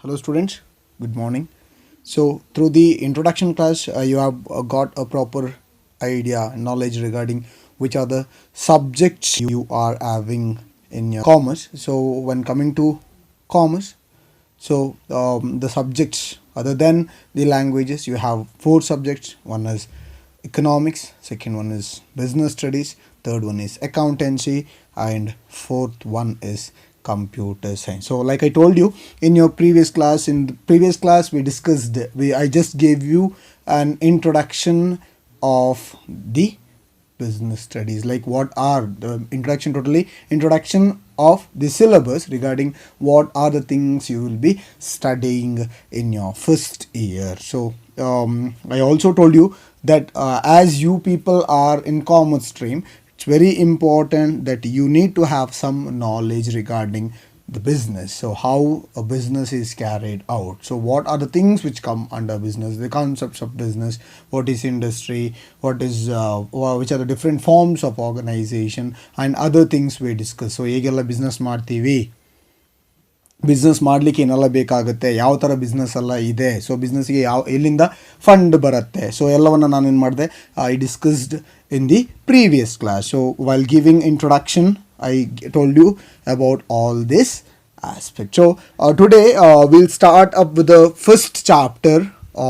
Hello students, good morning. So through the introduction class you have got a proper idea, knowledge regarding which are the subjects you are having in your commerce. So when coming to commerce, the subjects other than the languages, you have four subjects. One is economics, second one is business studies, third one is accountancy, and fourth one is computer science. So like I told you in your previous class, in the previous class we discussed, I just gave you an introduction of the business studies, like what are the introduction of the syllabus regarding what are the things you will be studying in your first year. So I also told you that as you people are in commerce stream, it's very important that you need to have some knowledge regarding the business. So how a business is carried out, so what are the things which come under business, the concepts of business, what is industry, what is which are the different forms of organization and other things we discuss. So ಹೇಗೆಲ್ಲ business ಮಾಡ್ತೀವಿ, business ಮಾಡಲಿಕ್ಕೆ ಏನೆಲ್ಲ ಬೇಕಾಗುತ್ತೆ, ಯಾವ ಥರ business ಎಲ್ಲ ಇದೆ, so ಬಿಸ್ನೆಸ್ಗೆ ಎಲ್ಲಿಂದ ಫಂಡ್ ಬರುತ್ತೆ, ಸೊ ಎಲ್ಲವನ್ನು ನಾನೇನು ಮಾಡಿದೆ, I discussed in the previous class. So while giving introduction I told you about all this aspect. So today we'll start up with the first chapter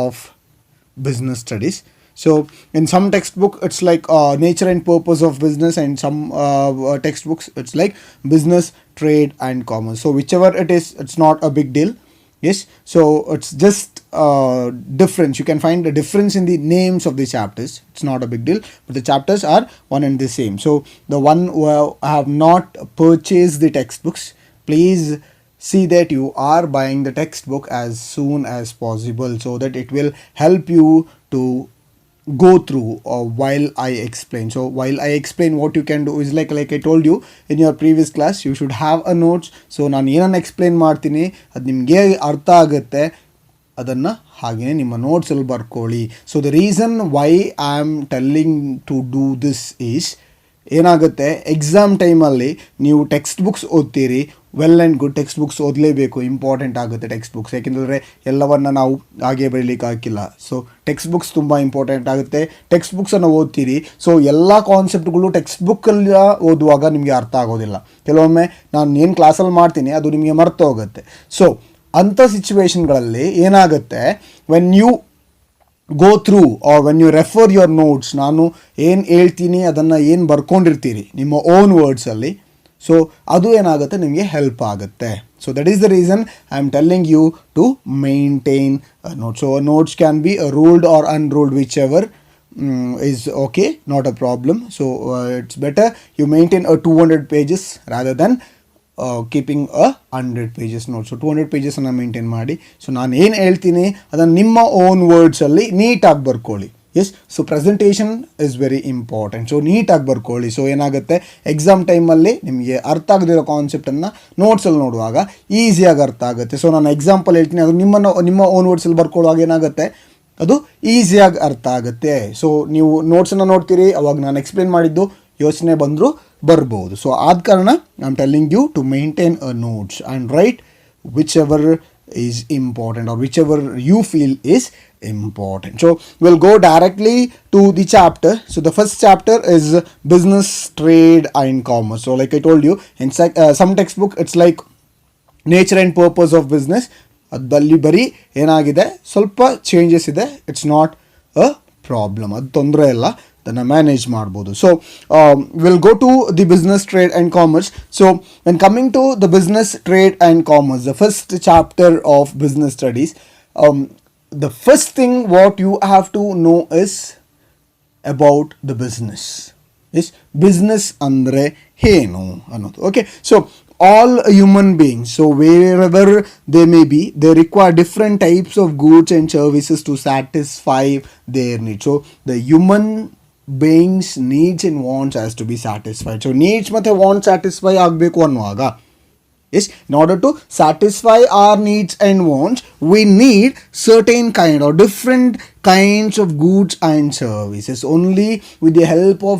of business studies. So in some textbook it's like nature and purpose of business, and some textbooks it's like business, trade and commerce. So whichever it is, it's not a big deal. Yes, so it's just difference. You can find a difference in the names of the chapters. It's not a big deal, but the chapters are one and the same. So the one who have not purchased the textbooks, please see that you are buying the textbook as soon as possible, so that it will help you to go through while I explain. So while I explain, what you can do is like I told you in your previous class, you should have a notes. So ನಾನು ಏನನ್ನು explain ಮಾಡ್ತೀನಿ ಅದು ನಿಮಗೆ ಅರ್ಥ ಆಗುತ್ತೆ, ಅದನ್ನು ಹಾಗೆಯೇ ನಿಮ್ಮ ನೋಟ್ಸಲ್ಲಿ ಬರ್ಕೊಳ್ಳಿ. So the reason why I am telling to do this is, ಏನಾಗುತ್ತೆ ಎಕ್ಸಾಮ್ ಟೈಮಲ್ಲಿ ನೀವು ಟೆಕ್ಸ್ಟ್ ಬುಕ್ಸ್ ಓದ್ತೀರಿ, well and good, text books ಓದಲೇಬೇಕು, ಇಂಪಾರ್ಟೆಂಟ್ ಆಗುತ್ತೆ ಟೆಕ್ಸ್ಟ್ ಬುಕ್ಸ್, ಯಾಕೆಂದರೆ ಎಲ್ಲವನ್ನು ನಾವು ಹಾಗೆ ಬರೀಲಿಕ್ಕೆ ಆಗಿಲ್ಲ. ಸೊ ಟೆಕ್ಸ್ಟ್ ಬುಕ್ಸ್ ತುಂಬ ಇಂಪಾರ್ಟೆಂಟ್ ಆಗುತ್ತೆ. ಟೆಕ್ಸ್ಟ್ ಬುಕ್ಸನ್ನು ಓದ್ತೀರಿ, ಸೊ ಎಲ್ಲ ಕಾನ್ಸೆಪ್ಟ್ಗಳು ಟೆಕ್ಸ್ಟ್ ಬುಕ್ಕಲ್ಲಿ ಓದುವಾಗ ನಿಮಗೆ ಅರ್ಥ ಆಗೋದಿಲ್ಲ. ಕೆಲವೊಮ್ಮೆ ನಾನು ಏನು ಕ್ಲಾಸಲ್ಲಿ ಮಾಡ್ತೀನಿ ಅದು ನಿಮಗೆ ಮರ್ತು ಹೋಗುತ್ತೆ. ಸೊ ಅಂಥ ಸಿಚುವೇಶನ್ಗಳಲ್ಲಿ ಏನಾಗುತ್ತೆ, when you go through or when you refer your notes, ನಾನು ಏನು ಹೇಳ್ತೀನಿ ಅದನ್ನು ಏನು ಬರ್ಕೊಂಡಿರ್ತೀರಿ ನಿಮ್ಮ ಓನ್ ವರ್ಡ್ಸಲ್ಲಿ, ಸೊ ಅದು ಏನಾಗುತ್ತೆ ನಿಮಗೆ ಹೆಲ್ಪ್ ಆಗುತ್ತೆ. So that is the reason I am telling you to maintain notes. So notes can be ruled or unruled, whichever is okay, not a problem. So it's better you maintain a 200 pages rather than keeping 100 pages notes. So 200 pagesನ್ನು maintain ಮಾಡಿ. So ನಾನು ಏನು ಹೇಳ್ತೀನಿ ಅದನ್ನು ನಿಮ್ಮ own ವರ್ಡ್ಸಲ್ಲಿ ನೀಟಾಗಿ ಬರ್ಕೊಳ್ಳಿ. Yes, so presentation is very important. So ನೀಟಾಗಿ ಬರ್ಕೊಳ್ಳಿ. ಸೊ ಏನಾಗುತ್ತೆ, ಎಕ್ಸಾಮ್ ಟೈಮಲ್ಲಿ ನಿಮಗೆ ಅರ್ಥ ಆಗದಿರೋ ಕಾನ್ಸೆಪ್ಟನ್ನು ನೋಟ್ಸಲ್ಲಿ ನೋಡುವಾಗ ಈಸಿಯಾಗಿ ಅರ್ಥ ಆಗುತ್ತೆ. ಸೊ ನಾನು ಎಕ್ಸಾಂಪಲ್ ಹೇಳ್ತೀನಿ, ಅದು ನಿಮ್ಮ ಓನ್ ವರ್ಡ್ಸಲ್ಲಿ ಬರ್ಕೊಳ್ಳುವಾಗ ಏನಾಗುತ್ತೆ, ಅದು ಈಸಿಯಾಗಿ ಅರ್ಥ ಆಗುತ್ತೆ. ಸೊ ನೀವು ನೋಟ್ಸನ್ನು ನೋಡ್ತೀರಿ, ಅವಾಗ ನಾನು ಎಕ್ಸ್ಪ್ಲೇನ್ ಮಾಡಿದ್ದು ಯೋಚನೆ ಬಂದರೂ ಬರ್ಬೋದು. ಸೊ ಆದ ಕಾರಣ I am telling you to maintain a notes and write whichever is important or whichever you feel is important. So we'll go directly to the chapter. So the first chapter is business, trade and commerce. So like I told you, in some textbook it's like nature and purpose of business. ಅದಲ್ಲಿ ಬರೀ ಏನಾಗಿದೆ, ಸ್ವಲ್ಪ changes ಇದೆ. It's not a problem, ಅದು ತೊಂದರೆ ಇಲ್ಲ, ಅದನ್ನು manage ಮಾಡ್ಬೋದು. So will go to the business, trade and commerce. So when coming to the business, trade and commerce, the first chapter of business studies, the first thing what you have to know is about the business. Yes, business andre ಏನು ಅನ್ನೋದು. Okay, so all human beings, so wherever they may be, they require different types of goods and services to satisfy their needs. So the human beings needs and wants has to be satisfied. So needs ಮತ್ತೆ wants satisfy ಆಗಬೇಕು ಅನ್ನುವಾಗ, yes, in order to satisfy our needs and wants, we need certain kind or different kinds of goods and services. Only with the help of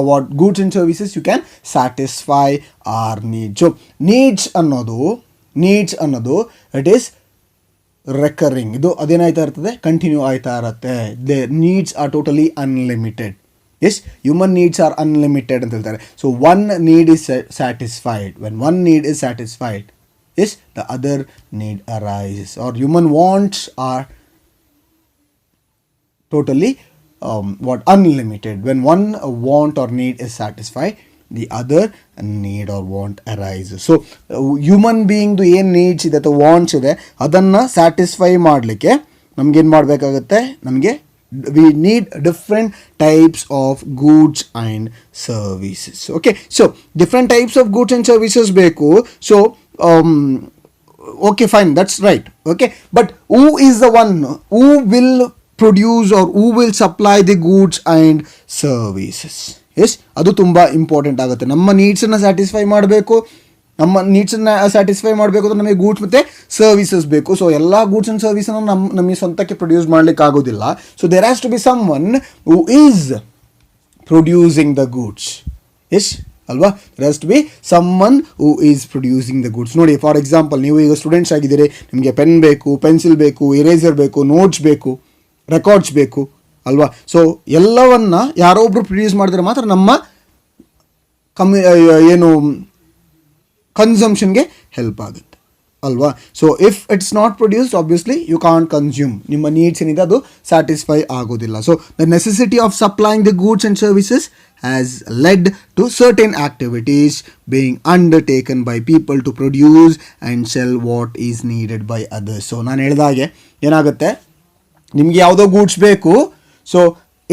what goods and services you can satisfy our needs. So needs ಅನ್ನೋದು it is recurring. ಇದು ಅದೇನಾಯ್ತಾ ಇರ್ತದೆ, continue ಆಯ್ತಾ ಇರುತ್ತೆ. They needs are totally unlimited. Yes, human needs are unlimited ಅಂತ ಹೇಳ್ತಾರೆ. So one need is satisfied. When one need is satisfied, yes, the other need arises. Or human wants are totally unlimited. When one want or need is satisfied, the other need or want arises. So human being ಏನು needs ಇದೆ ಅಥವಾ wants ಇದೆ ಅದನ್ನು satisfy ಮಾಡಲಿಕ್ಕೆ ನಮಗೇನು ಮಾಡಬೇಕಾಗುತ್ತೆ, ನಮಗೆ we need different types of goods and services. Okay, so different types of goods and services ಬೇಕು. So okay, fine, that's right. Okay, but who is the one who will produce or who will supply the goods and services? Yes, ಅದು ತುಂಬ important ಆಗುತ್ತೆ. ನಮ್ಮ ನೀಡ್ಸನ್ನು satisfy ಮಾಡಬೇಕು. ನಮ್ಮ ನೀಡ್ಸನ್ನು satisfy ಮಾಡಬೇಕು ಅಂದರೆ ನಮಗೆ ಗೂಡ್ಸ್ ಮತ್ತು ಸರ್ವಿಸಸ್ ಬೇಕು. ಸೊ ಎಲ್ಲ ಗೂಡ್ಸ್ ಆ್ಯಂಡ್ ಸರ್ವಿಸನ್ನು ನಮಗೆ ಸ್ವಂತಕ್ಕೆ ಪ್ರೊಡ್ಯೂಸ್ ಮಾಡಲಿಕ್ಕೆ ಆಗೋದಿಲ್ಲ. So there has to be someone who is producing the goods. Yes ಅಲ್ವಾ, there has to be someone who is producing the goods. ನೋಡಿ, ಫಾರ್ ಎಕ್ಸಾಂಪಲ್, ನೀವು ಈಗ ಸ್ಟೂಡೆಂಟ್ಸ್ ಆಗಿದ್ದೀರಿ, ನಿಮಗೆ ಪೆನ್ ಬೇಕು, ಪೆನ್ಸಿಲ್ ಬೇಕು, ಇರೇಸರ್ ಬೇಕು, ನೋಟ್ಸ್ ಬೇಕು, ರೆಕಾರ್ಡ್ಸ್ ಬೇಕು ಅಲ್ವಾ. ಸೊ ಎಲ್ಲವನ್ನ ಯಾರೋ ಒಬ್ರು ಪ್ರೊಡ್ಯೂಸ್ ಮಾಡಿದ್ರೆ ಮಾತ್ರ ನಮ್ಮ ಏನು ಕನ್ಸಂಪ್ಷನ್ಗೆ ಹೆಲ್ಪ್ ಆಗುತ್ತೆ ಅಲ್ವಾ. So if it's not produced, obviously you can't consume. ನಿಮ್ಮ ನೀಡ್ಸ್ ಏನಿದೆ ಅದು ಸ್ಯಾಟಿಸ್ಫೈ ಆಗೋದಿಲ್ಲ. So the necessity of supplying the goods and services has led to certain activities being undertaken by people to produce and sell what is needed by others. So ನಾನು ಹೇಳಿದಾಗೆ ಏನಾಗುತ್ತೆ, ನಿಮಗೆ ಯಾವುದೋ goods ಬೇಕು. So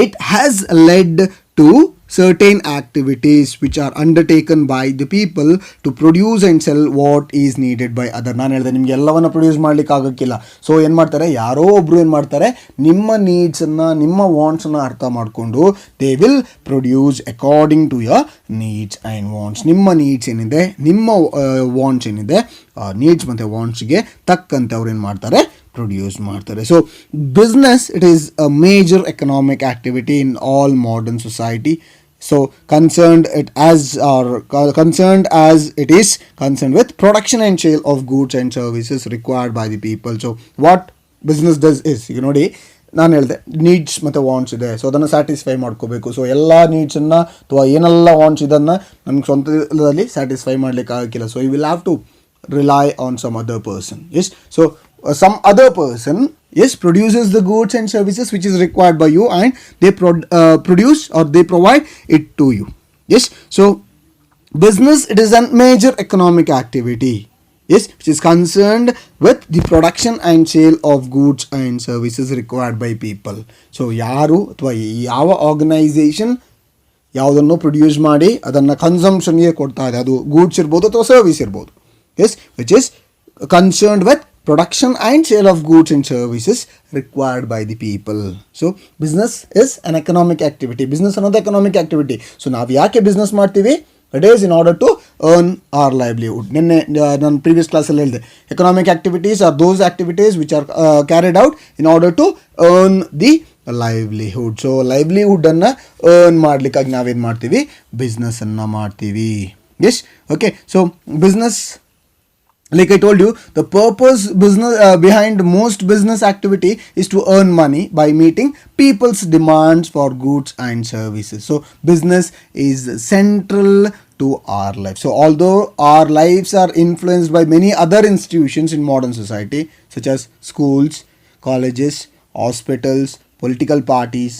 it has led to certain activities which are undertaken by the people to produce and sell what is needed by other. ನಾನು ಹೇಳಿದೆ ನಿಮಗೆ ಎಲ್ಲವನ್ನು ಪ್ರೊಡ್ಯೂಸ್ ಮಾಡಲಿಕ್ಕೆ ಆಗೋಕ್ಕಿಲ್ಲ. ಸೊ ಏನು ಮಾಡ್ತಾರೆ, ಯಾರೋ ಒಬ್ಬರು ಏನು ಮಾಡ್ತಾರೆ, ನಿಮ್ಮ ನೀಡ್ಸನ್ನು, ನಿಮ್ಮ ವಾಂಟ್ಸನ್ನು ಅರ್ಥ ಮಾಡಿಕೊಂಡು they will produce according to your needs and wants. ನಿಮ್ಮ ನೀಡ್ಸ್ ಏನಿದೆ, ನಿಮ್ಮ ವಾಂಟ್ಸ್ ಏನಿದೆ, ನೀಡ್ಸ್ ಮತ್ತು ವಾಂಟ್ಸ್ಗೆ ತಕ್ಕಂತೆ ಅವ್ರು ಏನು ಮಾಡ್ತಾರೆ, ಪ್ರೊಡ್ಯೂಸ್ ಮಾಡ್ತಾರೆ. So business, it is a major economic activity in all modern society. So concerned as it is concerned with production and sale of goods and services required by the people. So what business does is, ಈಗ ನೋಡಿ, ನಾನು ಹೇಳಿದೆ needs ಮತ್ತು wants ಇದೆ. So ಅದನ್ನು satisfy ಮಾಡ್ಕೋಬೇಕು. So ಎಲ್ಲ ನೀಡ್ಸನ್ನು ಅಥವಾ ಏನೆಲ್ಲ ವಾಂಟ್ಸ್ ಇದನ್ನು ನಮ್ಗೆ ಸ್ವಂತದಲ್ಲಿ ಸ್ಯಾಟಿಸ್ಫೈ ಮಾಡಲಿಕ್ಕೆ ಆಗಕ್ಕಿಲ್ಲ. So you will have to rely on some other person. Yes, so some other person, yes, produces the goods and services which is required by you, and they produce or they provide it to you. Yes, so business, it is a major economic activity, yes, which is concerned with the production and sale of goods and services required by people. So ಯಾರು ಅಥವಾ ಯಾವ organisation ಯಾವುದನ್ನು produce ಮಾಡಿ ಅದನ್ನು ಕನ್ಸಂಪ್ಷನ್ಗೆ ಕೊಡ್ತಾ ಇದೆ, ಅದು goods ಇರ್ಬೋದು ಅಥವಾ ಸರ್ವಿಸ್ ಇರ್ಬೋದು, yes, which is concerned with production and sale of goods and services required by the people. So business is an economic activity. Business another economic activity. So ನಾವು ಯಾಕೆ ಬಿಸ್ನೆಸ್ ಮಾಡ್ತೀವಿ? It is in order to earn our livelihood. ನಿನ್ನೆ ನಾನು previous ಕ್ಲಾಸಲ್ಲಿ ಹೇಳಿದೆ, economic activities are those activities which are carried out in order to earn the livelihood. So ಲೈವ್ಲಿಹುಡ್ಡನ್ನು earn ಮಾಡಲಿಕ್ಕಾಗಿ ನಾವೇನು ಮಾಡ್ತೀವಿ, ಬಿಸ್ನೆಸ್ಸನ್ನು ಮಾಡ್ತೀವಿ. Yes, okay. So business, like I told you, the purpose behind most business activity is to earn money by meeting people's demands for goods and services. So business is central to our life. So although our lives are influenced by many other institutions in modern society, such as schools, colleges, hospitals, political parties,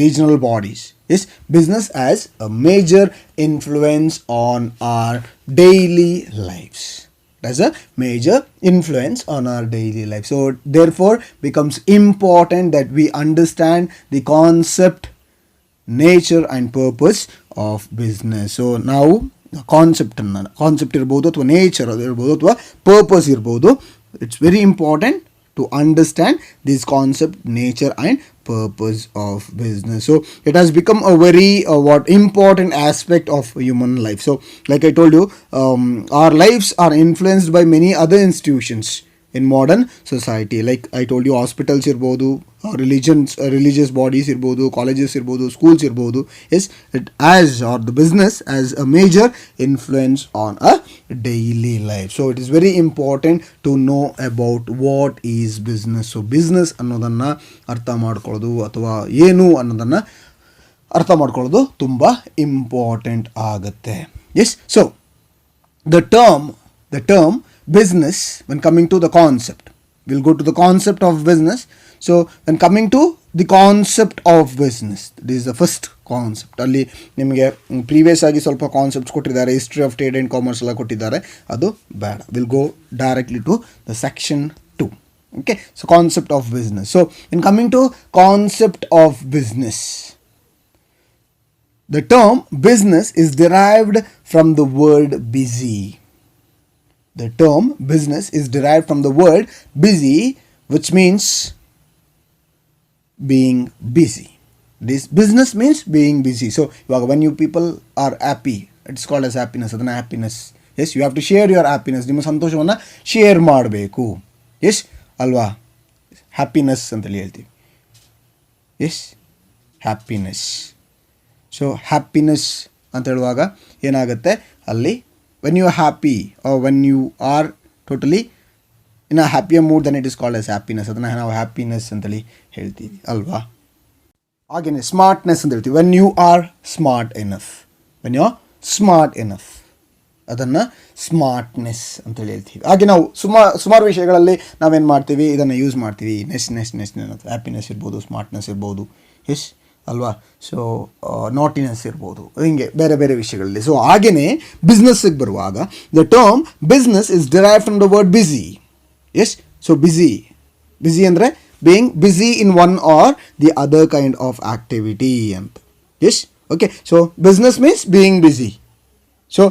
regional bodies, yes, business has a major influence on our daily lives. Has a major influence on our daily life. So therefore becomes important that we understand the concept, nature and purpose of business. So now concept irbodu ಅಥವಾ nature ಇರ್ಬೋದು ಅಥವಾ purpose ಇರ್ಬೋದು, it's very important to understand this concept, nature and purpose of business. So it has become a very important aspect of human life. So like I told you, our lives are influenced by many other institutions, in modern society. Like I told you, hospitals ಇರ್ಬೋದು, religious bodies ಇರ್ಬೋದು, colleges ಇರ್ಬೋದು, schools ಇರ್ಬೋದು. Yes, it has, or the business has a major influence on a daily life. So it is very important to know about what is business. So business ಅನ್ನೋದನ್ನು ಅರ್ಥ ಮಾಡ್ಕೊಳ್ಳೋದು ಅಥವಾ ಏನು ಅನ್ನೋದನ್ನು ಅರ್ಥ ಮಾಡ್ಕೊಳ್ಳೋದು ತುಂಬ ಇಂಪಾರ್ಟೆಂಟ್ ಆಗುತ್ತೆ. Yes, so the term business, when coming to the concept, we'll go to the concept of business. So when coming to the concept of business, this is the first concept. ಅಲ್ಲಿ ನಿಮಗೆ previous ಆಗಿ ಸ್ವಲ್ಪ concepts ಕೊಟ್ಟಿದ್ದಾರೆ, history of trade and commerce ಎಲ್ಲ ಕೊಟ್ಟಿದ್ದಾರೆ, ಅದು ಬೇಡ. Will go directly to the section 2. Okay, so concept of business. So when coming to concept of business, the term business is derived from the word busy. The term business is derived from the word busy, which means being busy. This business means being busy. So when you people are happy, it's called as happiness. Adana happiness. Yes, you have to share your happiness. ನಿಮ್ಮ ಸಂತೋಷವನ್ನು share ಮಾಡಬೇಕು. S ಅಲ್ವಾ? Happiness ಅಂತೇಳಿ ಹೇಳ್ತೀವಿ. S, happiness. So happiness ಅಂತ ಹೇಳುವಾಗ ಏನಾಗುತ್ತೆ ಅಲ್ಲಿ, when you are happy or when you are totally in a happier mood, then it is called as happiness. ಅದನ್ನು ನಾವು ಹ್ಯಾಪಿನೆಸ್ ಅಂತೇಳಿ ಹೇಳ್ತೀವಿ ಅಲ್ವಾ? ಹಾಗೆಯೇ ಸ್ಮಾರ್ಟ್ನೆಸ್ ಅಂತ ಹೇಳ್ತೀವಿ. when you are smart enough, when you are smart enough, ಅದನ್ನು smartness ಅಂತೇಳಿ ಹೇಳ್ತೀವಿ. ಹಾಗೆ ನಾವು ಸುಮಾರು ವಿಷಯಗಳಲ್ಲಿ ನಾವೇನು ಮಾಡ್ತೀವಿ, ಇದನ್ನು ಯೂಸ್ ಮಾಡ್ತೀವಿ. ನೆಸ್ ಹ್ಯಾಪಿನೆಸ್ ಇರ್ಬೋದು, ಸ್ಮಾರ್ಟ್ನೆಸ್ ಇರ್ಬೋದು, ಎಸ್ ಅಲ್ವಾ? ಸೊ ನಾಟಿನೆಸ್ ಇರ್ಬೋದು, ಹಿಂಗೆ ಬೇರೆ ಬೇರೆ ವಿಷಯಗಳಲ್ಲಿ. ಸೊ ಹಾಗೆಯೇ ಬಿಸ್ನೆಸ್ಸಿಗೆ ಬರುವಾಗ the term business is derive from the word busy. Yes, so busy ಅಂದರೆ being busy in one or the other kind of activity ಅಂತ. Yes, okay. So business means being busy. So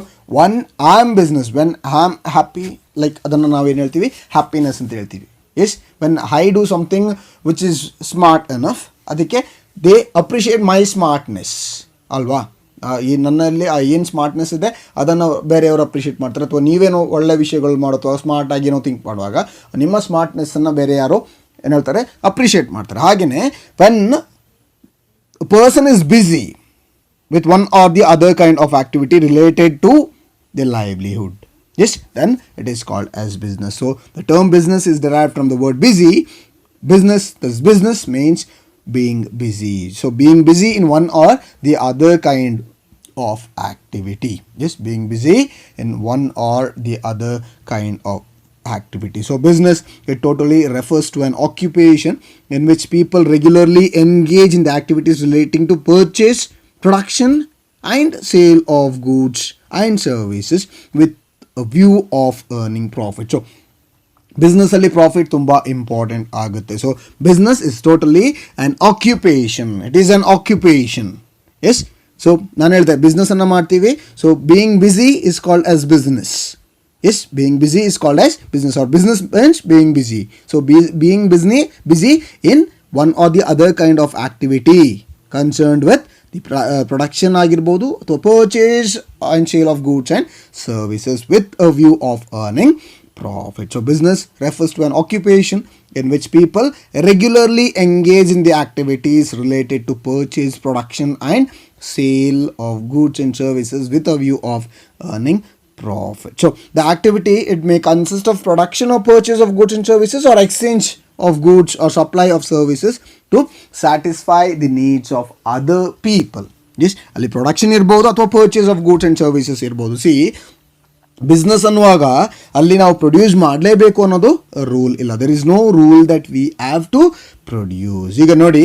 one I am business when I am happy, like ಅದನ್ನು ನಾವೇನು ಹೇಳ್ತೀವಿ, happiness ಅಂತ ಹೇಳ್ತೀವಿ. S, when I do something which is smart enough, ಅದಕ್ಕೆ they appreciate my smartness ಅಲ್ವಾ? ಈ ನನ್ನಲ್ಲಿ ಏನು ಸ್ಮಾರ್ಟ್ನೆಸ್ ಇದೆ ಅದನ್ನು ಬೇರೆಯವರು ಅಪ್ರಿಷಿಯೇಟ್ ಮಾಡ್ತಾರೆ. ಅಥವಾ ನೀವೇನೋ ಒಳ್ಳೆ ವಿಷಯಗಳು ಮಾಡೋ ಅಥವಾ ಸ್ಮಾರ್ಟಾಗಿ ಏನೋ ಥಿಂಕ್ ಮಾಡುವಾಗ ನಿಮ್ಮ ಸ್ಮಾರ್ಟ್ನೆಸ್ಸನ್ನು ಬೇರೆ ಯಾರೋ ಏನು ಹೇಳ್ತಾರೆ, ಅಪ್ರಿಷಿಯೇಟ್ ಮಾಡ್ತಾರೆ. ಹಾಗೆಯೇ when person is busy with one or the other kind of activity related to their livelihood, yes, then it is called as business. So the term business is derived from the word busy. This business means being busy. So being busy in one or the other kind of activity. Yes, being busy in one or the other kind of activity. So business, it totally refers to an occupation in which people regularly engage in the activities relating to purchase, production and sale of goods and services with a view of earning profit. So business ಅಲ್ಲಿ profit ತುಂಬ important ಆಗುತ್ತೆ. So business is totally an occupation. It is an occupation. Yes, so ನಾನು ಹೇಳ್ದೆ ಬಿಸ್ನೆಸ್ಸನ್ನು ಮಾಡ್ತೀವಿ. So being busy is called as business. Yes, being busy is called as business, or business means being busy. So being busy in one or the other kind of activity concerned with the production ಆಗಿರ್ಬೋದು ಅಥವಾ purchase and sale of goods and services with a view of earning profit. So business refers to an occupation in which people regularly engage in the activities related to purchase, production and sale of goods and services with a view of earning profit. So the activity, it may consist of production or purchase of goods and services or exchange of goods or supply of services to satisfy the needs of other people. Yes, ಅಲ್ಲಿ production ಇರ್ಬೋದು ಅಥವಾ purchase of goods and services ಇರ್ಬೋದು. See, business ಅನ್ನುವಾಗ ಅಲ್ಲಿ ನಾವು produce ಮಾಡಲೇಬೇಕು ಅನ್ನೋದು rule ಇಲ್ಲ. There is no rule that we have to produce. ಈಗ ನೋಡಿ,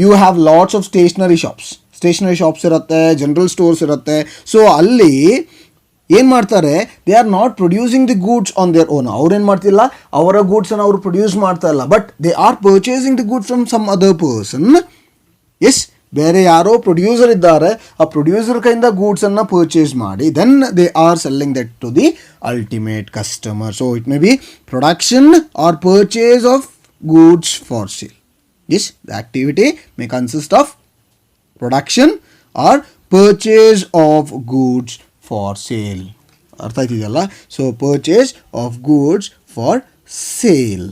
you have lots of stationery shops ಇರುತ್ತೆ, ಜನರಲ್ ಸ್ಟೋರ್ಸ್ ಇರುತ್ತೆ. ಸೊ ಅಲ್ಲಿ ಏನು ಮಾಡ್ತಾರೆ, they are not producing the goods on their own. ಅವ್ರೇನು ಮಾಡ್ತಿಲ್ಲ, ಅವರ ಗೂಡ್ಸನ್ನು ಅವರು ಪ್ರೊಡ್ಯೂಸ್ ಮಾಡ್ತಾ ಇಲ್ಲ, but they are purchasing the goods from some other person. Yes, ಬೇರೆ ಯಾರೋ ಪ್ರೊಡ್ಯೂಸರ್ ಇದ್ದಾರೆ, ಆ ಪ್ರೊಡ್ಯೂಸರ್ ಕೈಯಿಂದ ಗೂಡ್ಸನ್ನು ಪರ್ಚೇಸ್ ಮಾಡಿ then they are selling that to the ultimate customer. So it may be production or purchase of goods for sale. Yes, the activity may consist of production or purchase of goods for sale. ಅರ್ಥ ಆಯ್ತಿದೆಯಲ್ಲ? So purchase of goods for sale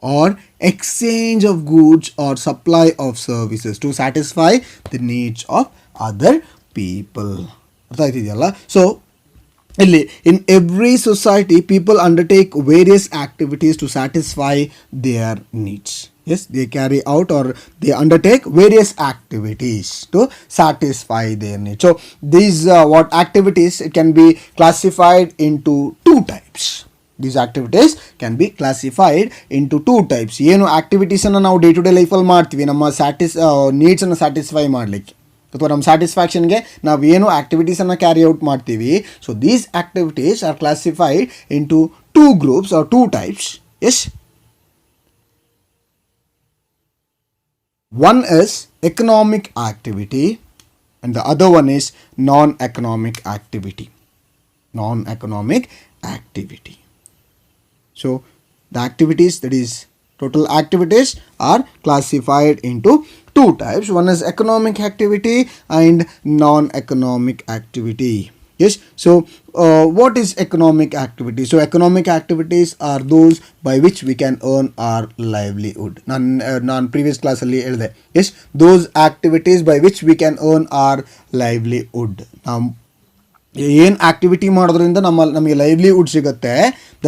or exchange of goods or supply of services to satisfy the needs of other people. ಅರ್ಥ ಆಯ್ತಿದೆಯಲ್ಲ? So ಇಲ್ಲಿ in every society people undertake various activities to satisfy their needs. Yes, they carry out or they undertake various activities to satisfy their needs. So these what activities, it can be classified into two types. These activities can be classified into two types. ಏನು ಆಕ್ಟಿವಿಟೀಸನ್ನು ನಾವು day to day ಲೈಫಲ್ಲಿ ಮಾಡ್ತೀವಿ ನಮ್ಮ ನೀಡ್ಸನ್ನು satisfy ಮಾಡಲಿಕ್ಕೆ ಅಥವಾ ನಮ್ಮ ಸ್ಯಾಟಿಸ್ಫ್ಯಾಕ್ಷನ್ಗೆ ನಾವು ಏನು ಆ್ಯಕ್ಟಿವಿಟೀಸನ್ನು ಕ್ಯಾರಿ ಔಟ್ ಮಾಡ್ತೀವಿ. So these activities are classified into two groups or two types. Yes, one is economic activity and the other one is non-economic activity. Non-economic activity. So the activities, that is total activities, are classified into two types. One is economic activity and non-economic activity. Yes, so what is economic activity? So economic activities are those by which we can earn our livelihood. ನಾನು previous class ಅಲ್ಲಿ ಹೇಳಿದೆ. Yes, those activities by which we can earn our livelihood. ನಾವು ಏನು activity ಮಾಡೋದ್ರಿಂದ ನಮಗೆ livelihood ಸಿಗುತ್ತೆ,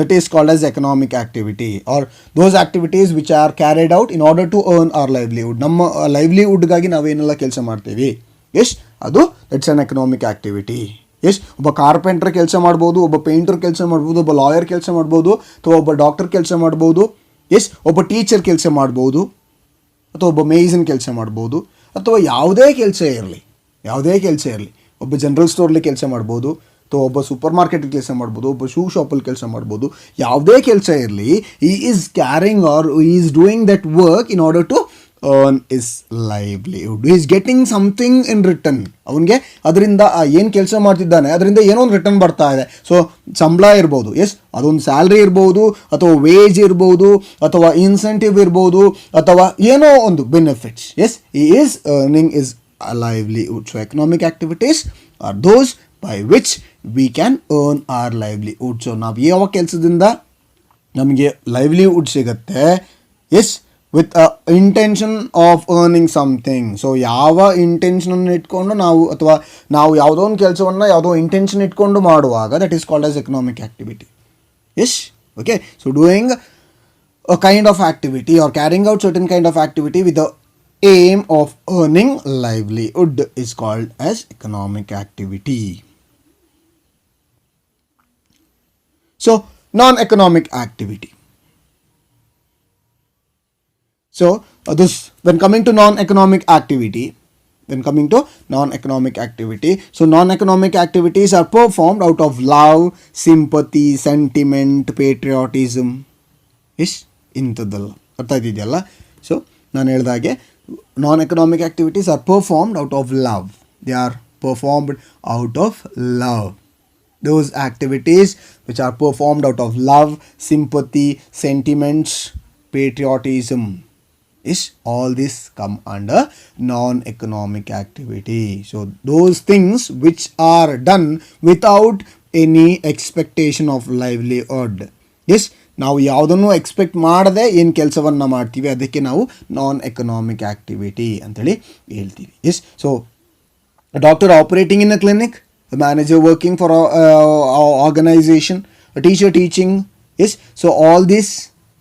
that is called as economic activity or those activities which are carried out in order to earn our livelihood. ನಮ್ಮ ಲೈವ್ಲಿಹುಡ್ಗಾಗಿ ನಾವೇನೆಲ್ಲ ಕೆಲಸ ಮಾಡ್ತೀವಿ, ಎಸ್, ಅದು that's an economic activity. Yes, ಒಬ್ಬ ಕಾರ್ಪೆಂಟರ್ ಕೆಲಸ ಮಾಡ್ಬೋದು, ಒಬ್ಬ ಪೇಂಟರ್ ಕೆಲಸ ಮಾಡ್ಬೋದು, ಒಬ್ಬ ಲಾಯರ್ ಕೆಲಸ ಮಾಡ್ಬೋದು, ಅಥವಾ ಒಬ್ಬ ಡಾಕ್ಟರ್ ಕೆಲಸ ಮಾಡ್ಬೋದು. ಎಸ್, ಒಬ್ಬ ಟೀಚರ್ ಕೆಲಸ ಮಾಡ್ಬೋದು, ಅಥವಾ ಒಬ್ಬ ಮೇಸನ್ ಕೆಲಸ ಮಾಡ್ಬೋದು, ಅಥವಾ ಯಾವುದೇ ಕೆಲಸ ಇರಲಿ, ಒಬ್ಬ ಜನರಲ್ ಸ್ಟೋರ್ಲಿ ಕೆಲಸ ಮಾಡ್ಬೋದು, ಅಥವಾ ಒಬ್ಬ ಸೂಪರ್ ಮಾರ್ಕೆಟಲ್ಲಿ ಕೆಲಸ ಮಾಡ್ಬೋದು, ಒಬ್ಬ ಶೂ ಶಾಪಲ್ಲಿ ಕೆಲಸ ಮಾಡ್ಬೋದು. ಯಾವುದೇ ಕೆಲಸ ಇರಲಿ, he is carrying or he is doing that work in order to earn his livelihood. He is getting something in return. ಅವನಿಗೆ ಅದರಿಂದ ಏನು ಕೆಲಸ ಮಾಡ್ತಿದ್ದಾನೆ ಅದರಿಂದ ಏನೋ ಒಂದು ರಿಟರ್ನ್ ಬರ್ತಾ ಇದೆ. ಸೊ ಸಂಬಳ ಇರ್ಬೋದು, ಎಸ್, ಅದೊಂದು ಸ್ಯಾಲ್ರಿ ಇರ್ಬೋದು, ಅಥವಾ ವೇಜ್ ಇರ್ಬೋದು, ಅಥವಾ ಇನ್ಸೆಂಟಿವ್ ಇರ್ಬೋದು, ಅಥವಾ ಏನೋ ಒಂದು benefits. Yes, he is earning his livelihood. So economic activities are those by which we can earn our livelihood. So ನಾವು ಯಾವ ಕೆಲಸದಿಂದ ನಮಗೆ ಲೈವ್ಲಿಹುಡ್ ಸಿಗುತ್ತೆ, yes, with intention of earning something. So ಯಾವ ಇಂಟೆನ್ಷನನ್ನು ಇಟ್ಕೊಂಡು ನಾವು ಯಾವುದೋ ಒಂದು ಕೆಲಸವನ್ನು ಯಾವುದೋ ಇಂಟೆನ್ಷನ್ ಇಟ್ಕೊಂಡು ಮಾಡುವಾಗ that is called as economic activity. Yes, okay. So doing a kind of activity or carrying out certain kind of activity with the aim of earning livelihood is called as economic activity. So non-economic activity. So this when coming to non-economic activity, so non-economic activities are performed out of love, sympathy, sentiment, patriotism. Is ಇಂಥದ್ದಲ್ಲ, ಅರ್ಥ ಆಗಿದೆಯಲ್ಲ? So ನಾನು ಹೇಳಿದಾಗೆ non-economic activities are performed out of love. They are performed out of love. Those activities which are performed out of love, sympathy, sentiments, patriotism, is all this come under non-economic activity. So those things which are done without any expectation of livelihood. Yes, ನಾವು ಯಾವುದನ್ನು expect ಮಾಡದೆ ಏನು ಕೆಲಸವನ್ನು ಮಾಡ್ತೀವಿ ಅದಕ್ಕೆ ನಾವು ನಾನ್ economic activity ಅಂತೇಳಿ ಹೇಳ್ತೀವಿ. Yes, so doctor operating in a clinic, manager working for organisation, teacher teaching. Yes, so all this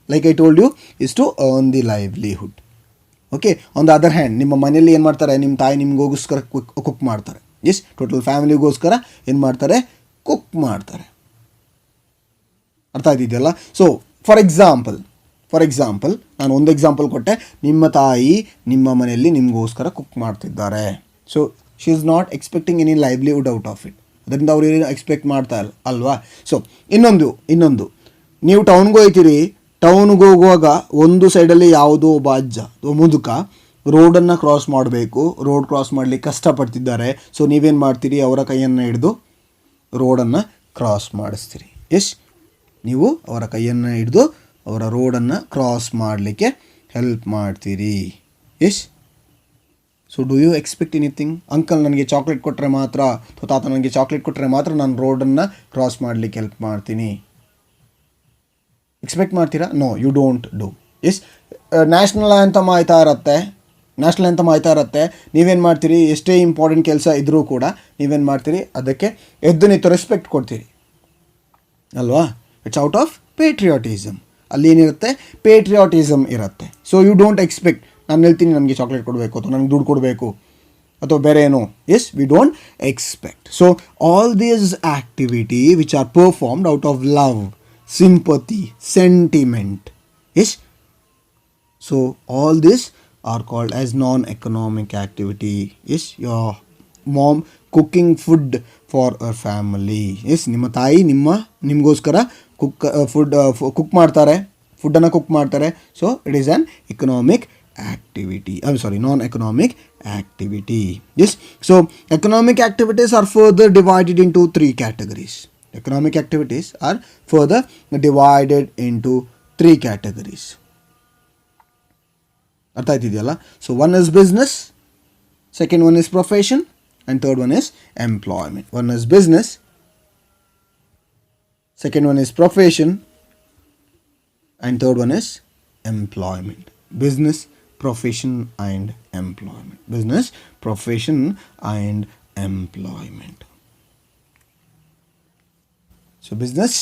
like I told you is to earn the livelihood. Okay. On the other hand, ನಿಮ್ಮ ಮನೇಲಿ ಏನು ಮಾಡ್ತಾರೆ, ನಿಮ್ಮ ತಾಯಿ ನಿಮಗೋಸ್ಕರ cook ಮಾಡ್ತಾರೆ. S, total ಫ್ಯಾಮಿಲಿಗೋಸ್ಕರ ಏನು ಮಾಡ್ತಾರೆ, ಕುಕ್ ಮಾಡ್ತಾರೆ. ಅರ್ಥ ಆಗಿದೆಯಲ್ಲ? ಸೊ ಫಾರ್ ಎಕ್ಸಾಂಪಲ್ ನಾನು ಒಂದು ಎಕ್ಸಾಂಪಲ್ ಕೊಟ್ಟೆ, ನಿಮ್ಮ ತಾಯಿ ನಿಮ್ಮ ಮನೆಯಲ್ಲಿ ನಿಮಗೋಸ್ಕರ ಕುಕ್ ಮಾಡ್ತಿದ್ದಾರೆ. So she is not expecting any livelihood out of it. ಅದರಿಂದ ಅವ್ರು ಏನು ಎಕ್ಸ್ಪೆಕ್ಟ್ ಮಾಡ್ತಾ ಇಲ್ಲ ಅಲ್ವಾ? ಸೊ ಇನ್ನೊಂದು ನೀವು ಟೌನ್ಗೆ ಹೋಗ್ತೀರಿ, ಟೌನ್ಗೆ ಹೋಗುವಾಗ ಒಂದು ಸೈಡಲ್ಲಿ ಯಾವುದೋ ಒಬ್ಬ ಅಜ್ಜ ಮುದುಕ ರೋಡನ್ನು ಕ್ರಾಸ್ ಮಾಡಬೇಕು, ರೋಡ್ ಕ್ರಾಸ್ ಮಾಡಲಿಕ್ಕೆ ಕಷ್ಟಪಡ್ತಿದ್ದಾರೆ. ಸೊ ನೀವೇನು ಮಾಡ್ತೀರಿ, ಅವರ ಕೈಯನ್ನು ಹಿಡಿದು ರೋಡನ್ನು ಕ್ರಾಸ್ ಮಾಡಿಸ್ತೀರಿ. ಎಸ್, ನೀವು ಅವರ ಕೈಯನ್ನು ಹಿಡಿದು ಅವರ ರೋಡನ್ನು ಕ್ರಾಸ್ ಮಾಡಲಿಕ್ಕೆ ಹೆಲ್ಪ್ ಮಾಡ್ತೀರಿ. Yes, so do you expect anything? Uncle ನನಗೆ ಚಾಕ್ಲೇಟ್ ಕೊಟ್ಟರೆ ಮಾತ್ರ, ಅಥವಾ ತಾತ ನನಗೆ ಚಾಕ್ಲೇಟ್ ಕೊಟ್ಟರೆ ಮಾತ್ರ ನಾನು ರೋಡನ್ನು ಕ್ರಾಸ್ ಮಾಡಲಿಕ್ಕೆ ಹೆಲ್ಪ್ ಮಾಡ್ತೀನಿ. ಎಕ್ಸ್ಪೆಕ್ಟ್ ಮಾಡ್ತೀರಾ? No, you don't do. Yes, national anthem ಆಯ್ತಾ ಇರುತ್ತೆ, ನೀವೇನು ಮಾಡ್ತೀರಿ, ಎಷ್ಟೇ ಇಂಪಾರ್ಟೆಂಟ್ ಕೆಲಸ ಇದ್ದರೂ ಕೂಡ ನೀವೇನು ಮಾಡ್ತೀರಿ, ಅದಕ್ಕೆ ಎದ್ದು ನಿಂತು ರೆಸ್ಪೆಕ್ಟ್ ಕೊಡ್ತೀರಿ ಅಲ್ವಾ? It's out of patriotism. ಅಲ್ಲಿ ಏನಿರುತ್ತೆ, ಪೇಟ್ರಿಯಾಟಿಸಮ್ ಇರುತ್ತೆ. ಸೊ ಯು ಡೋಂಟ್ ಎಕ್ಸ್ಪೆಕ್ಟ್, ನಾನು ಹೇಳ್ತೀನಿ ನನಗೆ ಚಾಕ್ಲೇಟ್ ಕೊಡಬೇಕು ಅಥವಾ ನನಗೆ ದುಡ್ಡು ಕೊಡಬೇಕು ಅಥವಾ ಬೇರೆ ಏನೋ. Yes, we don't expect. So all these activity which are performed out of love, sympathy, sentiment. Yes? So all this are called as non-economic activity. Yes? Your mom cooking food for her family. Yes? ನಿಮ್ಮ ತಾಯಿ ನಿಮಗೋಸ್ಕರ cook ಮಾಡ್ತಾರೆ, ಫುಡ್ಡನ್ನು cook ಮಾಡ್ತಾರೆ. So it is on economic activity. I'm sorry, non-economic activity. Yes? So economic activities are further divided into 3 categories. Economic activities are further divided into 3 categories. ಅರ್ಥ ಆಯ್ತಿದೆಯಲ್ಲ? So one is business, second one is profession, and third one is employment. One is business, second one is profession, and third one is employment. Business, profession, and employment. Business, profession, and employment. So business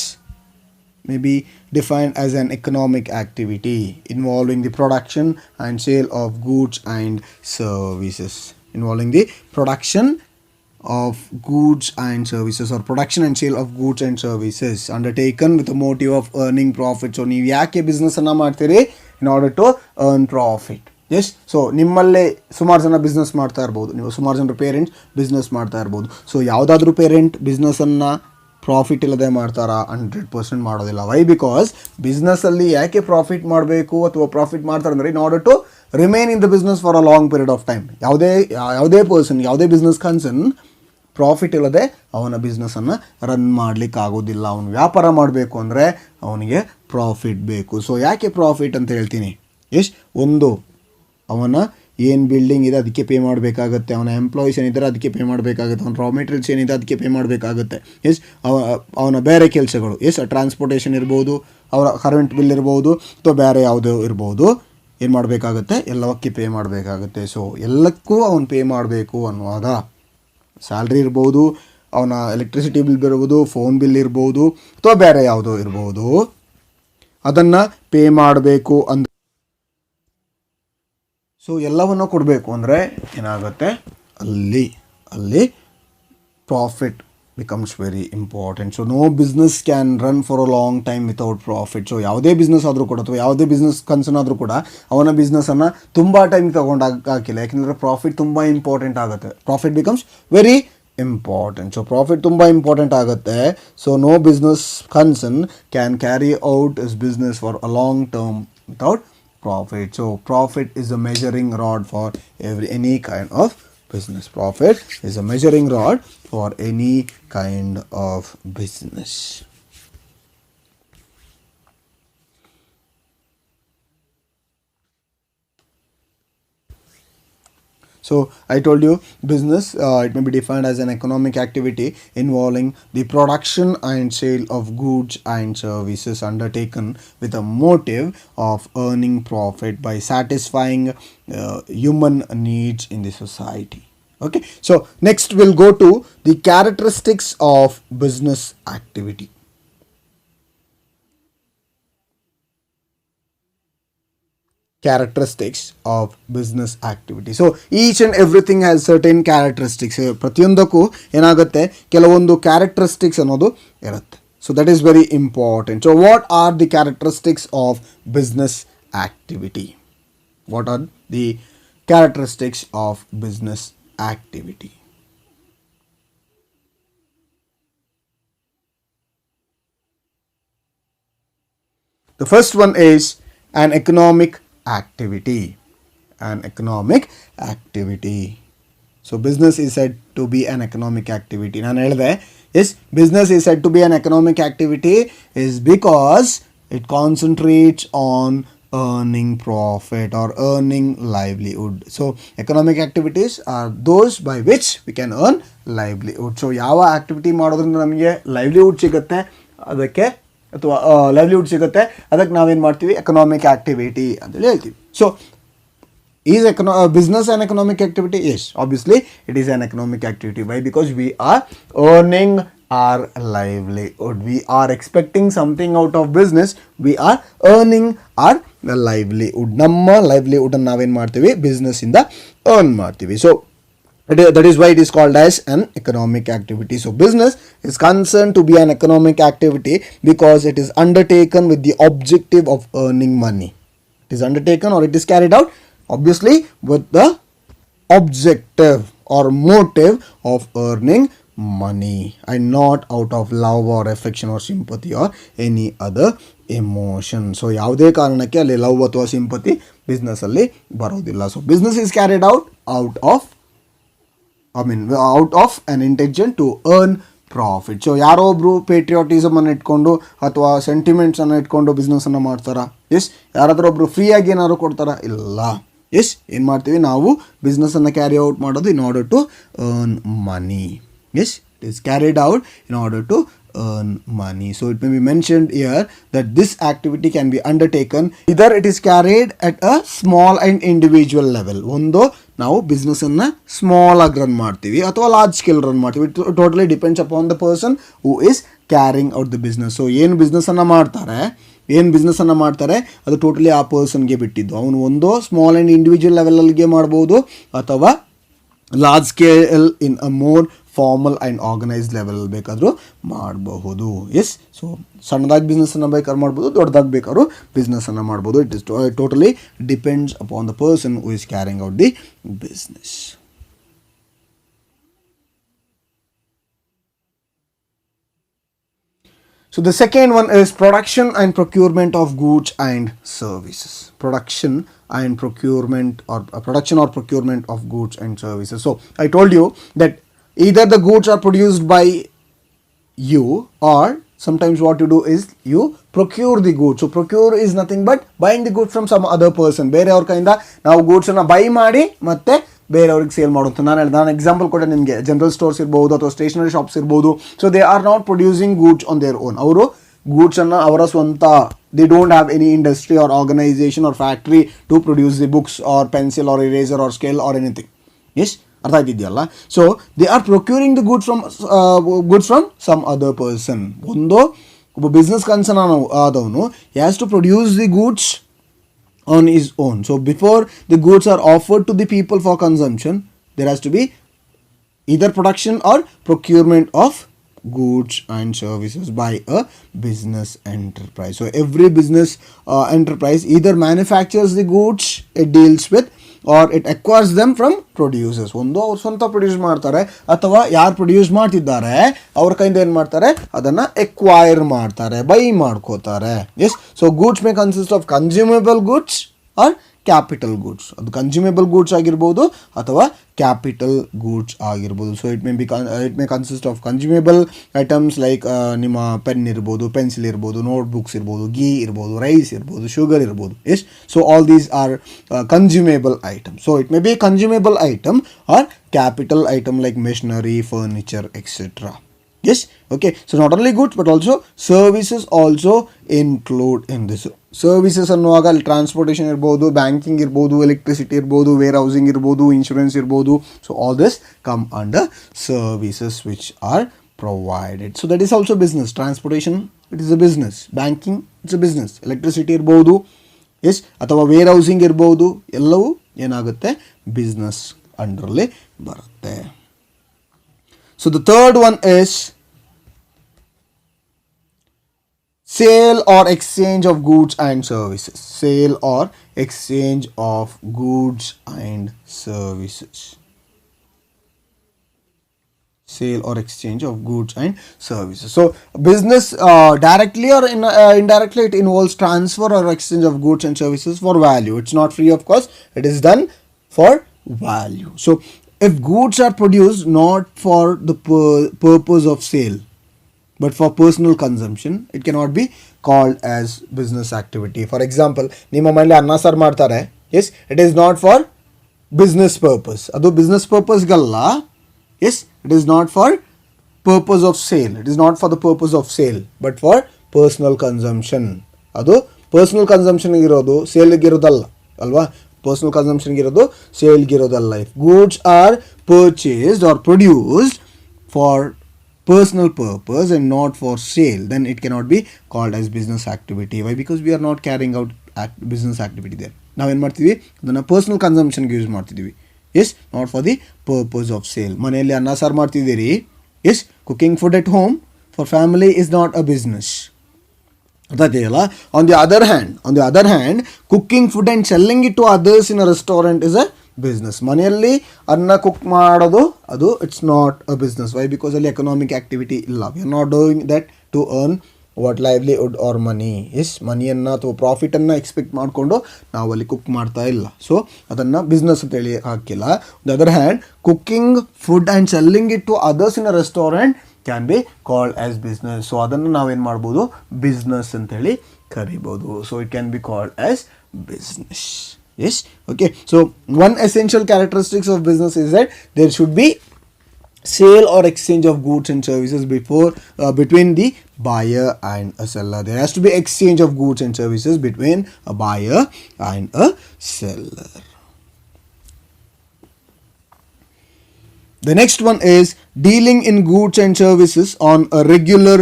may be defined as an economic activity involving the production and sale of goods and services. Involving the production of goods and services, or production and sale of goods and services undertaken with the motive of earning profit. So ನೀವು ಯಾಕೆ ಬಿಸ್ನೆಸ್ಸನ್ನು ಮಾಡ್ತೀರಿ? in order to earn profit. Yes, so ನಿಮ್ಮಲ್ಲೇ ಸುಮಾರು ಜನ business ಮಾಡ್ತಾ ಇರ್ಬೋದು, ನೀವು ಸುಮಾರು ಜನರ ಪೇರೆಂಟ್ಸ್ ಬಿಸ್ನೆಸ್ ಮಾಡ್ತಾ ಇರ್ಬೋದು. ಸೊ ಯಾವುದಾದ್ರೂ ಪೇರೆಂಟ್ ಬಿಸ್ನೆಸ್ಸನ್ನು ಪ್ರಾಫಿಟ್ ಇಲ್ಲದೆ ಮಾಡ್ತಾರಾ? 100% ಮಾಡೋದಿಲ್ಲ. ವೈ? ಬಿಕಾಸ್ ಬಿಸ್ನೆಸ್ಸಲ್ಲಿ ಯಾಕೆ ಪ್ರಾಫಿಟ್ ಮಾಡಬೇಕು ಅಥವಾ ಪ್ರಾಫಿಟ್ ಮಾಡ್ತಾರೆ ಅಂದರೆ in order to remain in the business for a long period of time. ಯಾವುದೇ ಪರ್ಸನ್, ಯಾವುದೇ ಬಿಸ್ನೆಸ್ ಕನ್ಸನ್ ಪ್ರಾಫಿಟ್ ಇಲ್ಲದೆ ಅವನ ಬಿಸ್ನೆಸ್ಸನ್ನು ರನ್ ಮಾಡಲಿಕ್ಕೆ ಆಗೋದಿಲ್ಲ. ಅವನು ವ್ಯಾಪಾರ ಮಾಡಬೇಕು ಅಂದರೆ ಅವನಿಗೆ ಪ್ರಾಫಿಟ್ ಬೇಕು. ಸೊ ಯಾಕೆ ಪ್ರಾಫಿಟ್ ಅಂತ ಹೇಳ್ತೀನಿ? ಎಸ್, ಒಂದು, ಅವನ ಏನು ಬಿಲ್ಡಿಂಗ್ ಇದೆ ಅದಕ್ಕೆ ಪೇ ಮಾಡಬೇಕಾಗತ್ತೆ, ಅವನ ಎಂಪ್ಲಾಯೀಸ್ ಏನಿದ್ದಾರೆ ಅದಕ್ಕೆ ಪೇ ಮಾಡಬೇಕಾಗುತ್ತೆ, ಅವನ ರಾ ಮೆಟೀರಿಯಲ್ಸ್ ಏನಿದೆ ಅದಕ್ಕೆ ಪೇ ಮಾಡಬೇಕಾಗುತ್ತೆ. ಎಸ್, ಅವನ ಬೇರೆ ಕೆಲಸಗಳು, ಎಸ್, ಟ್ರಾನ್ಸ್ಪೋರ್ಟೇಷನ್ ಇರ್ಬೋದು, ಅವರ ಕರೆಂಟ್ ಬಿಲ್ ಇರ್ಬೋದು, ಅಥವಾ ಬೇರೆ ಯಾವುದೋ ಇರ್ಬೋದು, ಏನು ಮಾಡಬೇಕಾಗುತ್ತೆ, ಎಲ್ಲವಕ್ಕೆ ಪೇ ಮಾಡಬೇಕಾಗುತ್ತೆ. ಸೊ ಎಲ್ಲಕ್ಕೂ ಅವನು ಪೇ ಮಾಡಬೇಕು ಅನ್ನುವಾಗ ಸ್ಯಾಲ್ರಿ ಇರ್ಬೋದು, ಅವನ ಎಲೆಕ್ಟ್ರಿಸಿಟಿ ಬಿಲ್ ಇರ್ಬೋದು, ಫೋನ್ ಬಿಲ್ ಇರ್ಬೋದು, ಅಥವಾ ಬೇರೆ ಯಾವುದೋ ಇರ್ಬೋದು, ಅದನ್ನು ಪೇ ಮಾಡಬೇಕು ಅಂದ. ಸೊ ಎಲ್ಲವನ್ನು ಕೊಡಬೇಕು ಅಂದರೆ ಏನಾಗುತ್ತೆ, ಅಲ್ಲಿ profit becomes very important. So no business can run for a long time without profit. So ಯಾವುದೇ ಬಿಸ್ನೆಸ್ ಆದರೂ ಕೂಡ ಅಥವಾ ಯಾವುದೇ ಬಿಸ್ನೆಸ್ ಕನ್ಸರ್ನ್ ಆದರೂ ಕೂಡ ಅವನ ಬಿಸ್ನೆಸ್ಸನ್ನು ತುಂಬ ಟೈಮ್ ತೊಗೊಂಡು ಹಾಕಿಲ್ಲ, ಯಾಕೆಂದರೆ ಪ್ರಾಫಿಟ್ ತುಂಬ ಇಂಪಾರ್ಟೆಂಟ್ ಆಗುತ್ತೆ. Profit becomes very important. So profit ತುಂಬ ಇಂಪಾರ್ಟೆಂಟ್ ಆಗುತ್ತೆ. So no business concern can carry out his business for a long term without profit. So profit is a measuring rod for any kind of business. Profit is a measuring rod for any kind of business. So I told you business, it may be defined as an economic activity involving the production and sale of goods and services undertaken with a motive of earning profit by satisfying human needs in the society. Okay, so next we'll go to the characteristics of business activity. Characteristics of business activity. So each and everything has certain characteristics. ಪ್ರತಿಯೊಂದಕ್ಕೂ ಏನಾಗುತ್ತೆ, ಕೆಲವೊಂದು characteristics ಅನ್ನೋದು ಇರುತ್ತೆ. So that is very important. So what are the characteristics of business activity? What are the characteristics of business activity? The first one is an economic activity. So business is said to be an economic activity. ನಾನು ಹೇಳಿದೆ, yes, business is said to be an economic activity is because it concentrates on earning profit or earning livelihood. So economic activities are those by which we can earn livelihood. So ಯಾವ activity ಮಾಡೋದ್ರಿಂದ ನಮಗೆ livelihood ಸಿಗುತ್ತೆ ಅದಕ್ಕೆ ಅಥವಾ livelihood ಸಿಗುತ್ತೆ, ಅದಕ್ಕೆ ನಾವೇನು ಮಾಡ್ತೀವಿ ಎಕನಾಮಿಕ್ ಆ್ಯಕ್ಟಿವಿಟಿ ಅಂತೇಳಿ ಹೇಳ್ತೀವಿ. So is business an economic activity? Yes, obviously it is an economic activity. Why? Because we are earning our livelihood. We are expecting something out of business. We are earning our livelihood. ನಮ್ಮ livelihood ಅನ್ನು ನಾವೇನು ಮಾಡ್ತೀವಿ, business ಇಂದ earn ಮಾಡ್ತೀವಿ. So that is why it is called as an economic activity. So business is concerned to be an economic activity because it is undertaken with the objective of earning money. It is undertaken or it is carried out obviously with the objective or motive of earning money and not out of love or affection or sympathy or any other emotion. So ಯಾವುದೇ ಕಾರಣಕ್ಕೆ ಅಲ್ಲಿ love ಅಥವಾ sympathy business ಅಲ್ಲಿ ಬರೋದಿಲ್ಲ. So business is carried out of an intention to earn profit. So ಯಾರೋ ಒಬ್ಬರು ಪೇಟ್ರಿಯಾಟಿಸಮನ್ನು ಇಟ್ಕೊಂಡು ಅಥವಾ ಸೆಂಟಿಮೆಂಟ್ಸನ್ನು ಇಟ್ಕೊಂಡು ಬಿಸ್ನೆಸ್ಸನ್ನು ಮಾಡ್ತಾರಾ? ಎಸ್. ಯಾರಾದರೂ ಒಬ್ಬರು ಫ್ರೀಯಾಗಿ ಏನಾದ್ರು ಕೊಡ್ತಾರಾ? ಇಲ್ಲ. ಎಸ್. ಏನು ಮಾಡ್ತೀವಿ ನಾವು ಬಿಸ್ನೆಸ್ಸನ್ನು ಕ್ಯಾರಿ ಔಟ್ ಮಾಡೋದು in order to earn money. Yes, it is carried out in order to earn money. So it may be mentioned here that this activity can be undertaken either it is carried at a small and individual level. ಒಂದು ನಾವು ಬಿಸ್ನೆಸ್ಸನ್ನು small ಆಗಿ run ಮಾಡ್ತೀವಿ ಅಥವಾ large scale run ಮಾಡ್ತೀವಿ. It totally depends upon the person who is carrying out the business. So ಏನು ಬಿಸ್ನೆಸ್ಸನ್ನು ಮಾಡ್ತಾರೆ ಅದು ಟೋಟಲಿ ಆ ಪರ್ಸನ್ಗೆ ಬಿಟ್ಟಿದ್ದು. ಅವನು ಒಂದು ಸ್ಮಾಲ್ ಆ್ಯಂಡ್ ಇಂಡಿವಿಜುವಲ್ ಲೆವೆಲಲ್ಲಿಗೆ ಮಾಡ್ಬೋದು ಅಥವಾ large scale in a more formal and organised level ಬೇಕಾದರೂ ಮಾಡಬಹುದು. ಎಸ್. ಸೊ ಸಣ್ಣದಾಗಿ ಬಿಸ್ನೆಸ್ಸನ್ನು ಬೇಕಾದ್ರೂ ಮಾಡ್ಬೋದು, ದೊಡ್ಡದಾಗಿ ಬೇಕಾದ್ರೂ ಬಿಸ್ನೆಸ್ಸನ್ನು ಮಾಡ್ಬೋದು. It is totally depends upon the person who is carrying out the business. So the second one is production and procurement of goods and services. Production or procurement of goods and services. So I told you that either the goods are produced by you or sometimes what you do is you procure the goods. So procure is nothing but buying the goods from some other person. ಬೇರೆಯವ್ರ ಕೈಯಿಂದ ನಾವು ಗೂಡ್ಸನ್ನು by ಮಾಡಿ ಮತ್ತೆ ಬೇರೆಯವ್ರಿಗೆ sale ಮಾಡೋದು. ನಾನು example ಕೊಟ್ಟೆ ನಿಮಗೆ. ಜನರಲ್ ಸ್ಟೋರ್ಸ್ ಇರ್ಬೋದು ಅಥವಾ ಸ್ಟೇಷನರಿ ಶಾಪ್ಸ್ ಇರ್ಬೋದು. So they are not producing goods on their own. ಅವರು ಗೂಡ್ಸನ್ನು ಅವರ ಸ್ವಂತ, they don't have any industry or organisation or factory to produce the books or pencil or eraser or scale or anything. Yes, ಅರ್ಥ ಆಗಿದೆಯಲ್ಲ? So they are procuring the goods from some other person. ಒಬ್ಬ business concern ಆದವನು has to produce the goods on his own. So before the goods are offered to the people for consumption, there has to be either production or procurement of goods and services by a business enterprise. So every business enterprise either manufactures the goods it deals with or it acquires them from producers. ಒಂದು ಅವ್ರು ಸ್ವಂತ produce ಮಾಡ್ತಾರೆ ಅಥವಾ ಯಾರು produce ಮಾಡ್ತಿದ್ದಾರೆ ಅವ್ರ ಕೈಯಿಂದ ಏನು ಮಾಡ್ತಾರೆ, ಅದನ್ನು ಎಕ್ವೈರ್ ಮಾಡ್ತಾರೆ, ಬೈ ಮಾಡ್ಕೋತಾರೆ. Yes. So goods may consist of consumable goods or capital goods. ಅದು ಕನ್ಸ್ಯೂಮೇಬಲ್ ಗೂಡ್ಸ್ ಆಗಿರ್ಬೋದು ಅಥವಾ ಕ್ಯಾಪಿಟಲ್ ಗೂಡ್ಸ್ ಆಗಿರ್ಬೋದು. So it may consist of consumable items like ನಿಮ್ಮ ಪೆನ್ ಇರ್ಬೋದು, ಪೆನ್ಸಿಲ್ ಇರ್ಬೋದು, ನೋಟ್ಬುಕ್ಸ್ ಇರ್ಬೋದು, ಗೀ ಇರ್ಬೋದು, ರೈಸ್ ಇರ್ಬೋದು, ಶುಗರ್ ಇರ್ಬೋದು. Yes. So all these are consumable item. So it may be consumable item or capital item like machinery, furniture, etcetera. Yes, okay. So not only goods but also services also include in this. Services ಅನ್ನುವಾಗ ಅಲ್ಲಿ transportation ಇರ್ಬೋದು, banking ಇರ್ಬೋದು, electricity ಇರ್ಬೋದು, wear housing ಇರ್ಬೋದು, insurance ಇರ್ಬೋದು. So all this come under services which are provided. So that is also business. Transportation, it is a business. Banking, it's a business. Electricity ಇರ್ಬೋದು, S, ಅಥವಾ wear housing ಇರ್ಬೋದು, ಎಲ್ಲವೂ ಏನಾಗುತ್ತೆ, business ಅಂಡರಲ್ಲಿ ಬರುತ್ತೆ. So the third one is sale or exchange of goods and services. Sale or exchange of goods and services. Sale or exchange of goods and services. So business directly or indirectly it involves transfer or exchange of goods and services for value. It's not free, of course. It is done for value. So if goods are produced not for the purpose of sale but for personal consumption, it cannot be called as business activity. For example, ನಿಮ್ಮ ಮನೇಲಿ ಅನ್ನ ಸಾರು ಮಾಡ್ತಾರೆ. Yes, it is not for business purpose. ಅದು business purpose Galla. Yes, it is not for purpose of sale. It is not for the purpose of sale but for personal consumption. ಅದು personal ಕನ್ಸಂಪ್ಷನ್ಗೆ ಇರೋದು, ಸೇಲ್ಗೆ ಇರೋದಲ್ಲ ಅಲ್ವಾ. Personal ಕನ್ಸಂಪ್ಷನ್ಗೆ ಇರೋದು, ಸೇಲ್ಗೆ ಇರೋದಲ್ಲ. If goods are purchased or produced for personal purpose and not for sale, then it cannot be called as business activity. Why? Because we are not carrying out business activity there. ನಾವೇನು ಮಾಡ್ತೀವಿ, ಅದನ್ನು personal ಕನ್ಸಂಪ್ಷನ್ಗೆ use ಮಾಡ್ತಿದ್ದೀವಿ. Yes, not for the purpose of sale. ಮನೆಯಲ್ಲಿ ಅನ್ನ ಸಾರು ಮಾಡ್ತಿದ್ದೀರಿ, yes, cooking food at home for family is not a business. ಅರ್ಥಾಯ್ತಲ್ಲ. On the other hand cooking food and selling it to others in a restaurant is a business. ಮನೆಯಲ್ಲಿ ಅನ್ನ cook ಮಾಡೋದು, ಅದು it's not a business. Why? Because ಅಲ್ಲಿ economic activity ಇಲ್ಲ. We are not doing that to earn what livelihood or money. Yes, ಮನಿಯನ್ನು ಅಥವಾ ಪ್ರಾಫಿಟನ್ನು expect ಮಾಡಿಕೊಂಡು ನಾವು ಅಲ್ಲಿ ಕುಕ್ ಮಾಡ್ತಾ ಇಲ್ಲ. ಸೊ ಅದನ್ನು ಬಿಸ್ನೆಸ್ ಅಂತೇಳಿ ಹಾಕಿಲ್ಲ. The other hand cooking food and selling it to others in a restaurant can be called as business. So ಅದನ್ನು ನಾವೇನು ಮಾಡ್ಬೋದು, ಬಿಸ್ನೆಸ್ ಅಂತೇಳಿ ಕರಿಬೋದು. So it can be called as business. Yes, okay. So one essential characteristics of business is that there should be sale or exchange of goods and services between the buyer and a seller. There has to be exchange of goods and services between a buyer and a seller. The next one is dealing in goods and services on a regular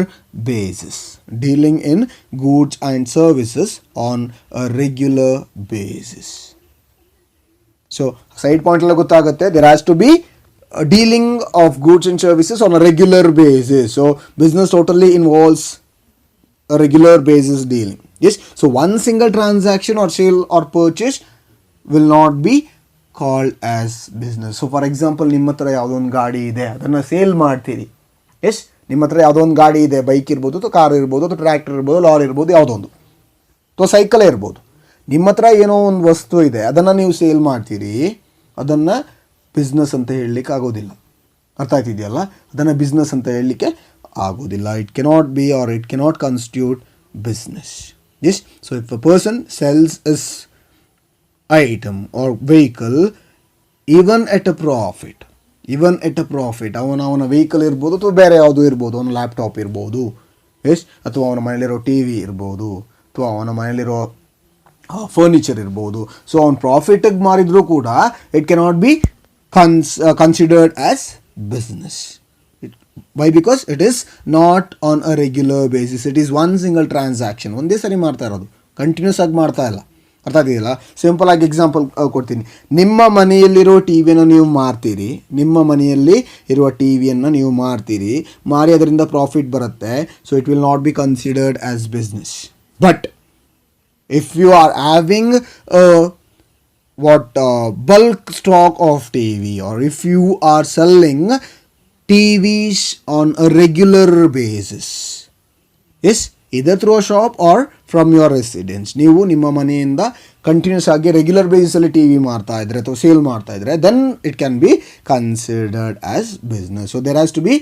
basis. Dealing in goods and services on a regular basis. So side point alla gottagutte, there has to be a dealing of goods and services on a regular basis. So business totally involves a regular basis dealing. Yes, so one single transaction or sale or purchase will not be called as business. So for example, ನಿಮ್ಮ ಹತ್ರ ಯಾವುದೋ ಒಂದು ಗಾಡಿ ಇದೆ, ಅದನ್ನು sale ಮಾಡ್ತೀರಿ. S, ನಿಮ್ಮ ಹತ್ರ ಯಾವುದೋ ಒಂದು ಗಾಡಿ ಇದೆ, ಬೈಕ್ ಇರ್ಬೋದು ಅಥವಾ ಕಾರ್ ಇರ್ಬೋದು ಅಥವಾ ಟ್ರ್ಯಾಕ್ಟರ್ ಇರ್ಬೋದು, ಲಾರಿ ಇರ್ಬೋದು, ಯಾವುದೋ ಒಂದು ಅಥವಾ ಸೈಕಲೇ ಇರ್ಬೋದು. ನಿಮ್ಮ ಹತ್ರ ಏನೋ ಒಂದು ವಸ್ತು ಇದೆ, ಅದನ್ನು ನೀವು ಸೇಲ್ ಮಾಡ್ತೀರಿ. ಅದನ್ನು ಬಿಸ್ನೆಸ್ ಅಂತ ಹೇಳಲಿಕ್ಕೆ ಆಗೋದಿಲ್ಲ. ಅರ್ಥ ಆಗ್ತಿದೆಯಲ್ಲ? ಅದನ್ನು ಬಿಸ್ನೆಸ್ ಅಂತ ಹೇಳಲಿಕ್ಕೆ ಆಗೋದಿಲ್ಲ. It cannot be or it cannot constitute business. Yes, so if a person sells his item or vehicle even at a profit, ಅವನ ವೆಹಿಕಲ್ ಇರ್ಬೋದು ಅಥವಾ ಬೇರೆ ಯಾವುದೂ ಇರ್ಬೋದು, ಅವನ ಲ್ಯಾಪ್ಟಾಪ್ ಇರ್ಬೋದು, ಎಸ್, ಅಥವಾ ಅವನ ಮನೇಲಿರೋ ಟಿ ವಿ ಇರ್ಬೋದು, ಅಥವಾ ಅವನ ಮನೇಲಿರೋ ಫರ್ನಿಚರ್ ಇರ್ಬೋದು. ಸೊ ಅವನ ಪ್ರಾಫಿಟಿಗೆ ಮಾರಿದರೂ ಕೂಡ it cannot be considered as business. Why? Because it is not on a regular basis. It is one single transaction. ಒಂದೇ ಸರಿ ಮಾಡ್ತಾ ಇರೋದು, ಕಂಟಿನ್ಯೂಸ್ ಆಗಿ ಮಾಡ್ತಾ ಇಲ್ಲ. ಅರ್ಥ ಆಗಿದೆಯಲ್ಲ? ಸಿಂಪಲ್ ಆಗಿ ಎಕ್ಸಾಂಪಲ್ ಕೊಡ್ತೀನಿ. ನಿಮ್ಮ ಮನೆಯಲ್ಲಿರೋ ಟಿ ವಿಯನ್ನು ನೀವು ಮಾರ್ತೀರಿ, ನೀವು ಮಾರಿ ಅದರಿಂದ ಪ್ರಾಫಿಟ್ ಬರುತ್ತೆ. So it will not be considered as business. But if you are having bulk stock of TV, or if you are selling TVs on a regular basis, yes, either through a shop or from your residence, ನೀವು ನಿಮ್ಮ ಮನೆಯಿಂದ continuous ಆಗಿ regular ಬೇಸಿಸಲ್ಲಿ T V ಮಾರ್ತಾ ಇದ್ರೆ ಅಥವಾ sale ಮಾಡ್ತಾ ಇದ್ರೆ, then it can be considered as business. So there has to be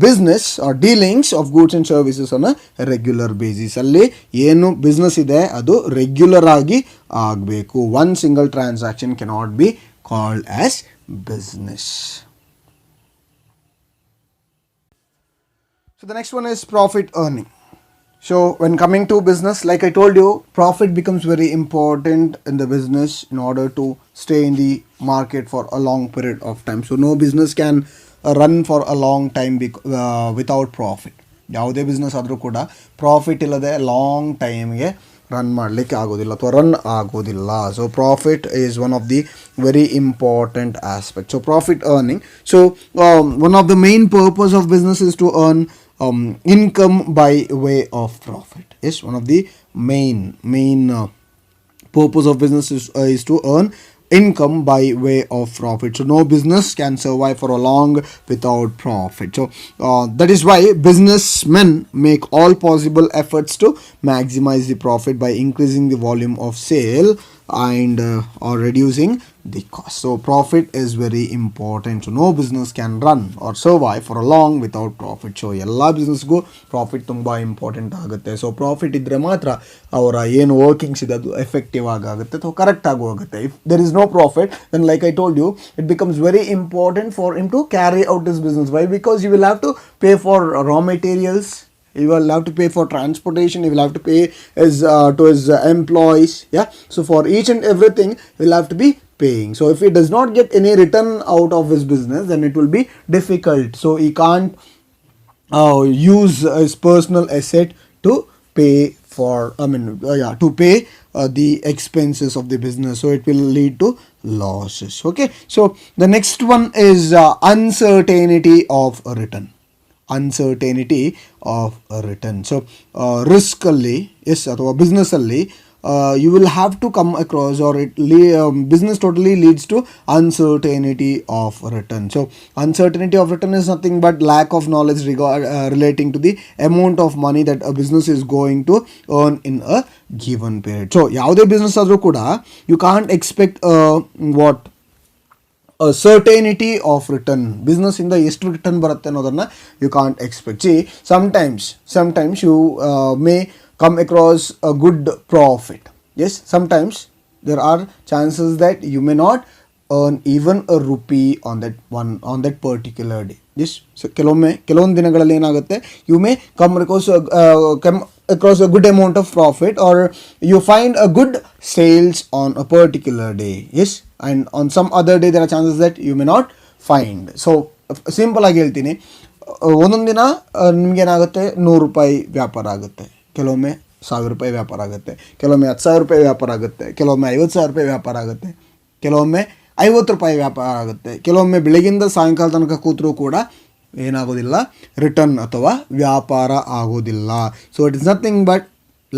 business or dealings of goods and services on a regular basis. ಅಲ್ಲಿ ಏನು ಬಿಸ್ನೆಸ್ ಇದೆ ಅದು ರೆಗ್ಯುಲರ್ ಆಗಿ ಆಗಬೇಕು. One single transaction cannot be called as business. So the next one is profit earning. So when coming to business, like I told you, profit becomes very important in the business in order to stay in the market for a long period of time. So no business can run for a long time without profit. ಯಾವುದೇ business ಆದರೂ ಕೂಡ profit ಇಲ್ಲದೆ long ಟೈಮ್ಗೆ run ಮಾಡಲಿಕ್ಕೆ ಆಗೋದಿಲ್ಲ ಅಥವಾ run ಆಗೋದಿಲ್ಲ. So profit is one of the very important aspect. So profit earning. So one of the main purpose of business is to earn income by way of profit. Yes, one of the main purpose of business is to earn income by way of profit. So no business can survive for a long without profit. So that is why businessmen make all possible efforts to maximize the profit by increasing the volume of sale and or reducing the cost. So profit is very important. So no business can run or survive for a long without profit. So ಎಲ್ಲ ಬಿಸ್ನೆಸ್ಗೂ profit ತುಂಬ important ಆಗುತ್ತೆ. So profit ಇದ್ದರೆ ಮಾತ್ರ ಅವರ ಏನು workings ಇದೆ ಅದು effective ಆಗುತ್ತೆ ಅಥವಾ ಕರೆಕ್ಟಾಗಿ ಹೋಗುತ್ತೆ. If there is no profit, then like I told you, it becomes very important for him to carry out this business. Why? Because you will have to pay for raw materials He will have to pay for transportation, he will have to pay his to his employees. Yeah, so for each and everything he will have to be paying. So if he does not get any return out of his business, then it will be difficult. So he can't use his personal asset to pay for, to pay the expenses of the business. So it will lead to losses. Okay, so the next one is uncertainty of a return. Uncertainty of a return. So risk ಅಲ್ಲಿ S ಅಥವಾ business ಅಲ್ಲಿ you will have to come across, or business totally leads to uncertainty of return. So uncertainty of return is nothing but lack of knowledge relating to the amount of money that a business is going to earn in a given period. So ಯಾವುದೇ business ಆದರೂ ಕೂಡ you can't expect what certainty of return. ಬಿಸ್ನೆಸ್ಸಿಂದ ಎಷ್ಟು return ಬರುತ್ತೆ ಅನ್ನೋದನ್ನು you can't expect. See sometimes you may come across a good profit. Yes, sometimes there are chances that you may not earn even a rupee on that particular day. Yes, so ಕೆಲವೊಂದು ದಿನಗಳಲ್ಲಿ ಏನಾಗುತ್ತೆ, you may come across a good amount of profit, or you find a good sales on a particular day. Yes, and on some other day there are chances that you may not find. So simple ಆಗಿ ಹೇಳ್ತೀನಿ, ಒಂದೊಂದು ದಿನ ನಿಮಗೇನಾಗುತ್ತೆ, 100 ರೂಪಾಯಿ ವ್ಯಾಪಾರ ಆಗುತ್ತೆ, ಕೆಲವೊಮ್ಮೆ 1000 ರೂಪಾಯಿ ವ್ಯಾಪಾರ ಆಗುತ್ತೆ, ಕೆಲವೊಮ್ಮೆ 10,000 ರೂಪಾಯಿ ವ್ಯಾಪಾರ ಆಗುತ್ತೆ, ಕೆಲವೊಮ್ಮೆ 50,000 ರೂಪಾಯಿ ವ್ಯಾಪಾರ ಆಗುತ್ತೆ, ಕೆಲವೊಮ್ಮೆ 50 ರೂಪಾಯಿ ವ್ಯಾಪಾರ ಆಗುತ್ತೆ, ಕೆಲವೊಮ್ಮೆ ಬೆಳಗಿಂದ ಸಾಯಂಕಾಲ ತನಕ ಕೂತರೂ ಕೂಡ ಏನಾಗೋದಿಲ್ಲ, ರಿಟರ್ನ್ ಅಥವಾ ವ್ಯಾಪಾರ ಆಗೋದಿಲ್ಲ. So it is nothing but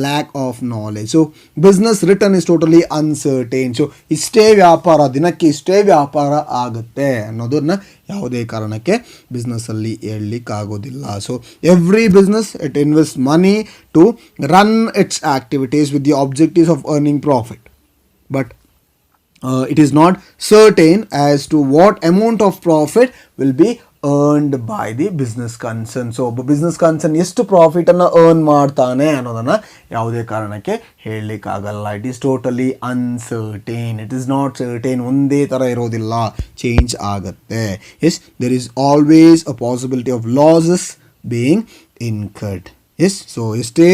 lack of knowledge. So business return is totally uncertain. So ಇಷ್ಟೇ ವ್ಯಾಪಾರ, ದಿನಕ್ಕೆ ಇಷ್ಟೇ ವ್ಯಾಪಾರ ಆಗುತ್ತೆ ಅನ್ನೋದನ್ನ ಯಾವುದೇ ಕಾರಣಕ್ಕೆ ಬಿಸ್ನೆಸ್ಸಲ್ಲಿ ಹೇಳಲಿಕ್ಕಾಗೋದಿಲ್ಲ. So every business it invest money to run its activities with the objectives of earning profit, but it is not certain as to what amount of profit will be earned by the business concern. So ಒಬ್ಬ business concern ಎಷ್ಟು ಪ್ರಾಫಿಟನ್ನು earn ಮಾಡ್ತಾನೆ ಅನ್ನೋದನ್ನು ಯಾವುದೇ ಕಾರಣಕ್ಕೆ ಹೇಳಲಿಕ್ಕಾಗಲ್ಲ. It is totally uncertain. It is not certain. ಒಂದೇ ಥರ ಇರೋದಿಲ್ಲ, ಚೇಂಜ್ ಆಗುತ್ತೆ. Yes, there is always a possibility of losses being incurred. Yes, so ಎಷ್ಟೇ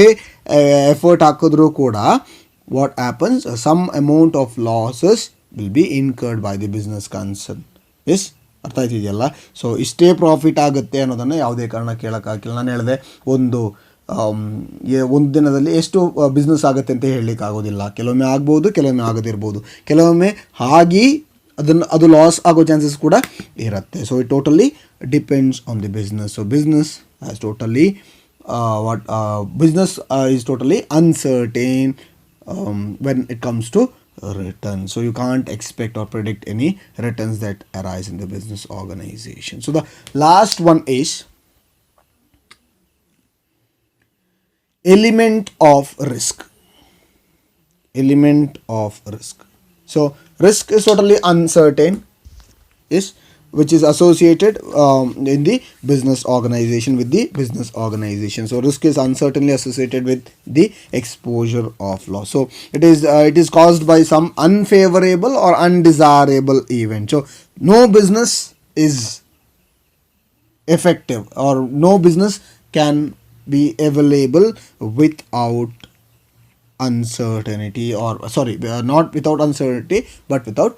ಎಫರ್ಟ್ ಹಾಕಿದ್ರೂ ಕೂಡ what happens, some amount of losses will be incurred by the business concern. Yes, ಅರ್ಥ ಆಯ್ತಿದೆಯಲ್ಲ. So ಇಷ್ಟೇ ಪ್ರಾಫಿಟ್ ಆಗುತ್ತೆ ಅನ್ನೋದನ್ನು ಯಾವುದೇ ಕಾರಣ ಕೇಳೋಕ್ಕಾಗಿಲ್ಲ. ನಾನು ಹೇಳಿದೆ, ಒಂದು ದಿನದಲ್ಲಿ ಎಷ್ಟು ಬಿಸ್ನೆಸ್ ಆಗುತ್ತೆ ಅಂತ ಹೇಳಲಿಕ್ಕಾಗೋದಿಲ್ಲ. ಕೆಲವೊಮ್ಮೆ ಆಗ್ಬೋದು, ಕೆಲವೊಮ್ಮೆ ಆಗದಿರ್ಬೋದು, ಕೆಲವೊಮ್ಮೆ ಅದು ಲಾಸ್ ಆಗೋ ಚಾನ್ಸಸ್ ಕೂಡ ಇರುತ್ತೆ. So it totally depends on the business. So business has totally business is totally uncertain when it comes to return. So you can't expect or predict any returns that arise in the business organization. So the last one is element of risk. So risk is totally uncertain, yes, which is associated in the business organization with the business organization. So risk is uncertainly associated with the exposure of loss. So it is caused by some unfavorable or undesirable event. So no business is effective, or no business can be available without uncertainty, or not without uncertainty but without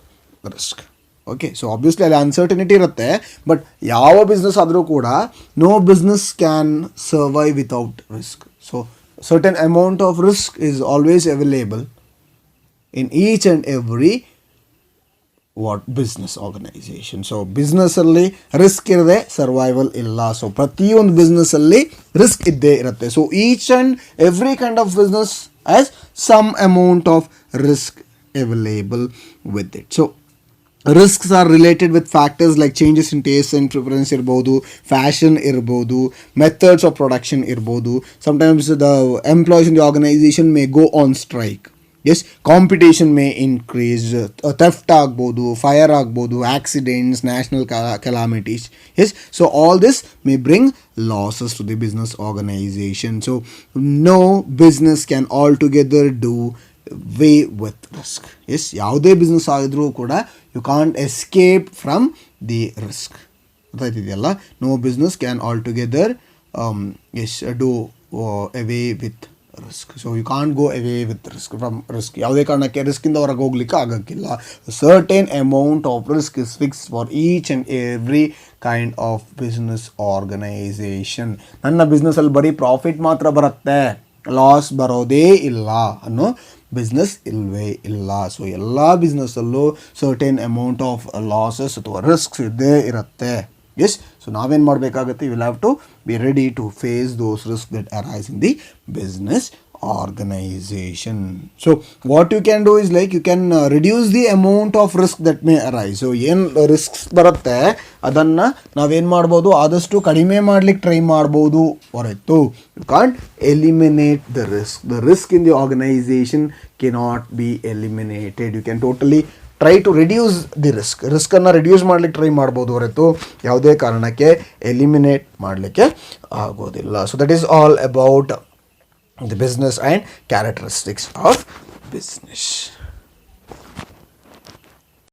risk. Okay, so obviously ಅಲ್ಲಿ uncertainty ಇರುತ್ತೆ, but ಯಾವ business ಆದರೂ ಕೂಡ no business can survive without risk. So certain amount of risk is always available in each and every business organisation. So ಬಿಸ್ನೆಸ್ಸಲ್ಲಿ risk ಇರದೆ survival ಇಲ್ಲ. So ಪ್ರತಿಯೊಂದು ಬಿಸ್ನೆಸ್ಸಲ್ಲಿ ರಿಸ್ಕ್ ಇದ್ದೇ ಇರುತ್ತೆ. So each and every kind of business has some amount of risk available with it. So risks are related with factors like changes in taste and preference irbodu, fashion irbodu, methods of production irbodu. Sometimes the employees in the organization may go on strike. Yes, competition may increase, theft agbodu, fire agbodu, accidents, national calamities. Yes, so all this may bring losses to the business organization. So no business can altogether do way with risk. Yes, ಯಾವುದೇ business ಆಗಿದ್ರೂ ಕೂಡ you can't escape from the risk. ಗೊತ್ತಾಯ್ತಿದೆಯಲ್ಲ, no business can altogether do away with risk. So you can't go away with risk from risk. ಯಾವುದೇ ಕಾರಣಕ್ಕೆ ರಿಸ್ಕಿಂದ ಹೊರಗೆ ಹೋಗ್ಲಿಕ್ಕೆ ಆಗಕ್ಕಿಲ್ಲ. Certain amount of risk is fix for each and every kind of business organisation. ನನ್ನ ಬಿಸ್ನೆಸ್ಸಲ್ಲಿ ಬರೀ profit ಮಾತ್ರ ಬರುತ್ತೆ, ಲಾಸ್ ಬರೋದೇ ಇಲ್ಲ ಅನ್ನೋ ಬಿಸ್ನೆಸ್ ಇಲ್ಲವೇ ಇಲ್ಲ. ಸೊ ಎಲ್ಲ ಬಿಸ್ನೆಸ್ಸಲ್ಲೂ ಸರ್ಟೇನ್ ಅಮೌಂಟ್ ಆಫ್ ಲಾಸಸ್ ಅಥವಾ ರಿಸ್ಕ್ಸ್ ಇದ್ದೇ ಇರುತ್ತೆ. ಎಸ್, ಸೊ ನಾವೇನು ಮಾಡಬೇಕಾಗುತ್ತೆ, will have to be ready to face those risk that arise in the business organisation. So what you can do is like you can reduce the amount of risk that may arise. So ಏನು risks ಬರುತ್ತೆ ಅದನ್ನು ನಾವೇನು ಮಾಡ್ಬೋದು, ಆದಷ್ಟು ಕಡಿಮೆ ಮಾಡ್ಲಿಕ್ಕೆ try ಮಾಡ್ಬೋದು ಹೊರತು you can't eliminate the risk. The risk in the organisation cannot be eliminated. You can totally try to reduce the ರಿಸ್ಕನ್ನು ರಿಡ್ಯೂಸ್ ಮಾಡಲಿಕ್ಕೆ ಟ್ರೈ ಮಾಡ್ಬೋದು ಹೊರತು ಯಾವುದೇ ಕಾರಣಕ್ಕೆ ಎಲಿಮಿನೇಟ್ ಮಾಡಲಿಕ್ಕೆ ಆಗೋದಿಲ್ಲ. So that is all about the business and characteristics of business.